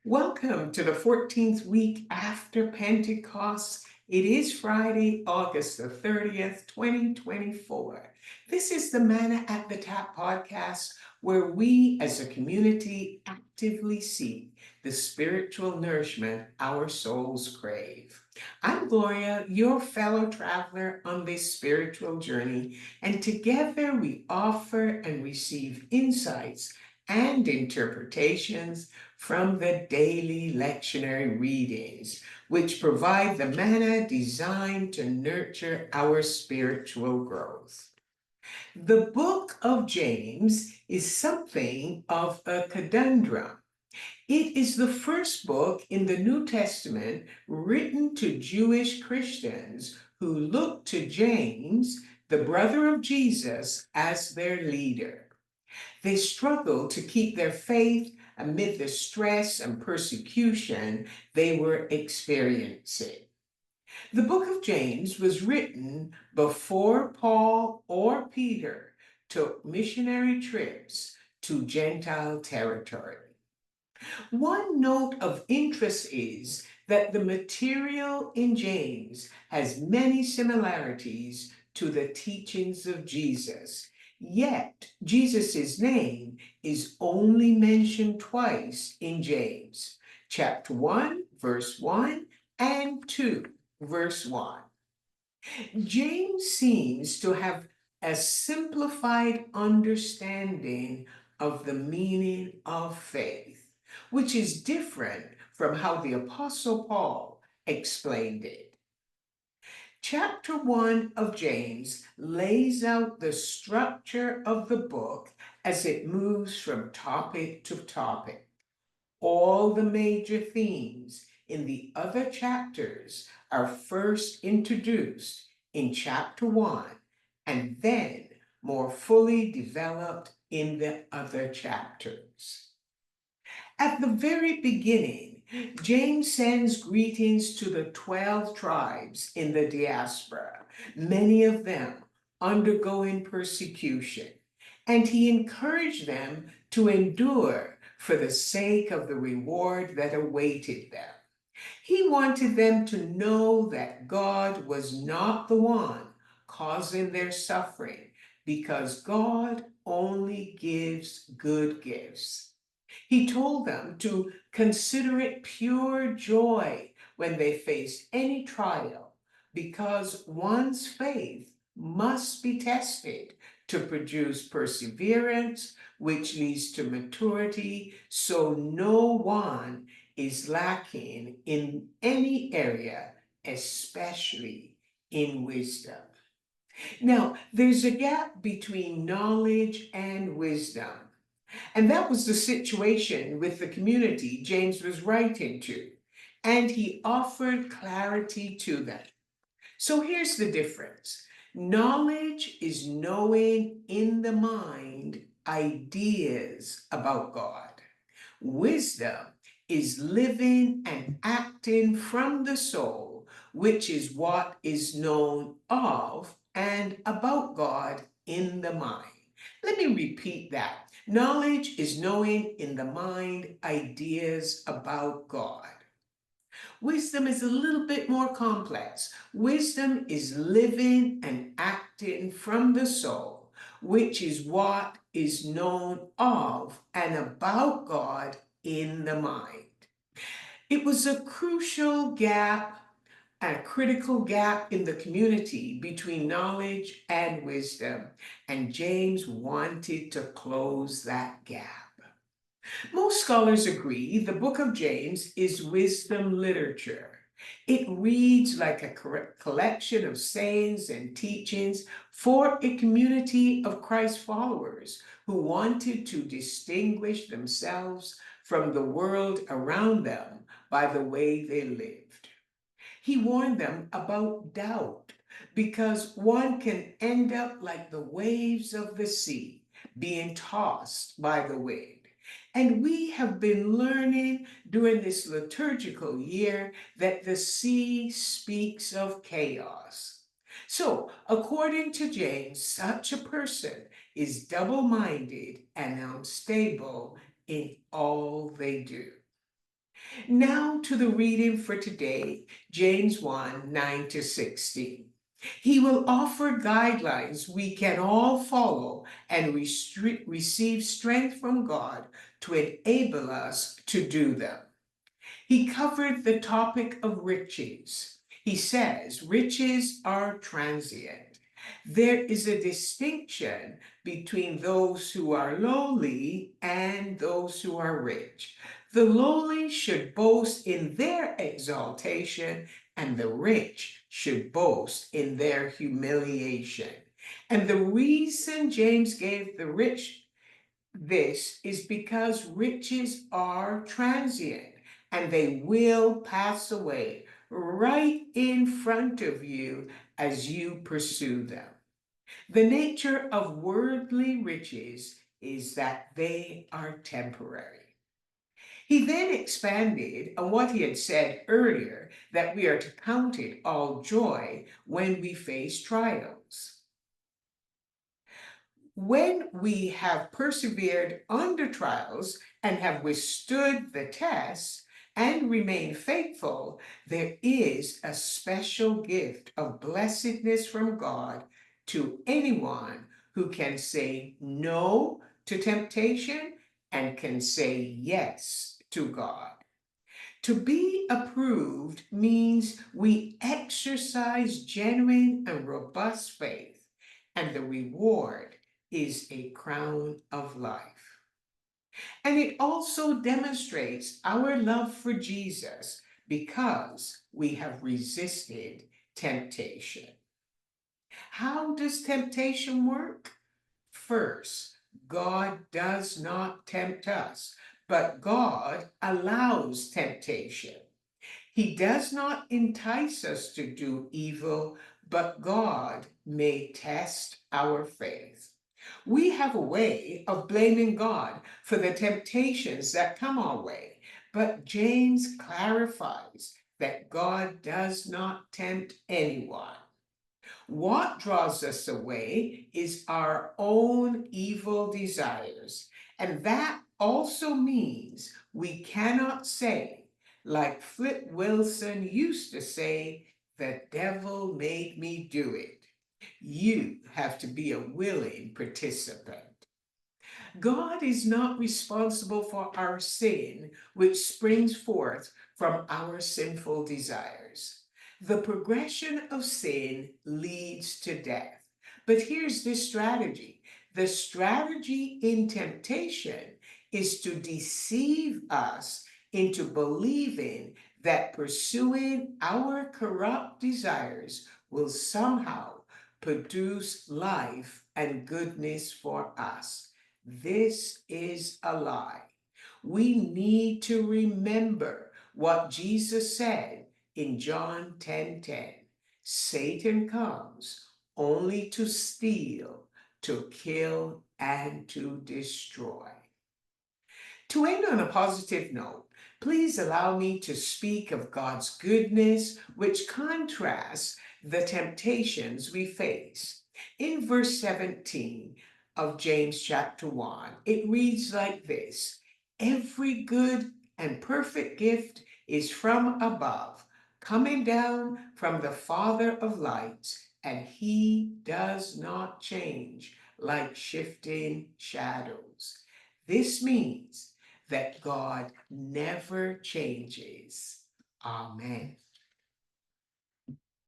Welcome to the 14th week after Pentecost. It is Friday, August the 30th, 2024. This is the Manna at the Tap podcast, where we as a community actively seek the spiritual nourishment our souls crave. I'm Gloria, your fellow traveler on this spiritual journey, and together we offer and receive insights and interpretations from the daily lectionary readings, which provide the manna designed to nurture our spiritual growth. The book of James is something of a conundrum. It is the first book in the New Testament written to Jewish Christians who looked to James, the brother of Jesus, as their leader. They struggled to keep their faith amid the stress and persecution they were experiencing. The book of James was written before Paul or Peter took missionary trips to Gentile territory. One note of interest is that the material in James has many similarities to the teachings of Jesus. Yet, Jesus' name is only mentioned twice in James, chapter 1, verse 1, and 2, verse 1. James seems to have a simplified understanding of the meaning of faith, which is different from how the Apostle Paul explained it. Chapter 1 of James lays out the structure of the book as it moves from topic to topic. All the major themes in the other chapters are first introduced in chapter 1 and then more fully developed in the other chapters. At the very beginning, James sends greetings to the 12 tribes in the diaspora, many of them undergoing persecution, and he encouraged them to endure for the sake of the reward that awaited them. He wanted them to know that God was not the one causing their suffering, because God only gives good gifts. He told them to consider it pure joy when they face any trial, because one's faith must be tested to produce perseverance, which leads to maturity, so no one is lacking in any area, especially in wisdom. Now, there's a gap between knowledge and wisdom. And that was the situation with the community James was writing to. And he offered clarity to them. So here's the difference. Knowledge is knowing in the mind ideas about God. Wisdom is living and acting from the soul, which is what is known of and about God in the mind. Let me repeat that. Knowledge is knowing in the mind ideas about God. Wisdom is a little bit more complex. Wisdom is living and acting from the soul, which is what is known of and about God in the mind. It was a crucial gap, a critical gap in the community between knowledge and wisdom, and James wanted to close that gap. Most scholars agree the book of James is wisdom literature. It reads like a collection of sayings and teachings for a community of Christ followers who wanted to distinguish themselves from the world around them by the way they lived. He warned them about doubt because one can end up like the waves of the sea, being tossed by the wind. And we have been learning during this liturgical year that the sea speaks of chaos. So, according to James, such a person is double minded and unstable in all they do. Now to the reading for today, James 1 9 to 16. He will offer guidelines we can all follow and receive strength from God to enable us to do them. He covered the topic of riches. He says riches are transient. There is a distinction between those who are lowly and those who are rich. The lowly should boast in their exaltation, and the rich should boast in their humiliation. And the reason James gave the rich this is because riches are transient and they will pass away right in front of you as you pursue them. The nature of worldly riches is that they are temporary. He then expanded on what he had said earlier that we are to count it all joy when we face trials. When we have persevered under trials and have withstood the test and remain faithful, there is a special gift of blessedness from God to anyone who can say no to temptation and can say yes to God. To be approved means we exercise genuine and robust faith, and the reward is a crown of life. And it also demonstrates our love for Jesus because we have resisted temptation. How does temptation work? First, God does not tempt us, but God allows temptation. He does not entice us to do evil, but God may test our faith. We have a way of blaming God for the temptations that come our way, but James clarifies that God does not tempt anyone. What draws us away is our own evil desires. And that also means we cannot say, like Flip Wilson used to say, the devil made me do it. You have to be a willing participant. God is not responsible for our sin, which springs forth from our sinful desires. The progression of sin leads to death. But here's the strategy. The strategy in temptation is to deceive us into believing that pursuing our corrupt desires will somehow produce life and goodness for us. This is a lie. We need to remember what Jesus said in John 10:10. Satan comes only to steal, to kill, and to destroy. To end on a positive note, please allow me to speak of God's goodness, which contrasts the temptations we face. In verse 17 of James chapter 1, it reads like this: Every good and perfect gift is from above, coming down from the Father of lights, and he does not change like shifting shadows. This means that God never changes. Amen.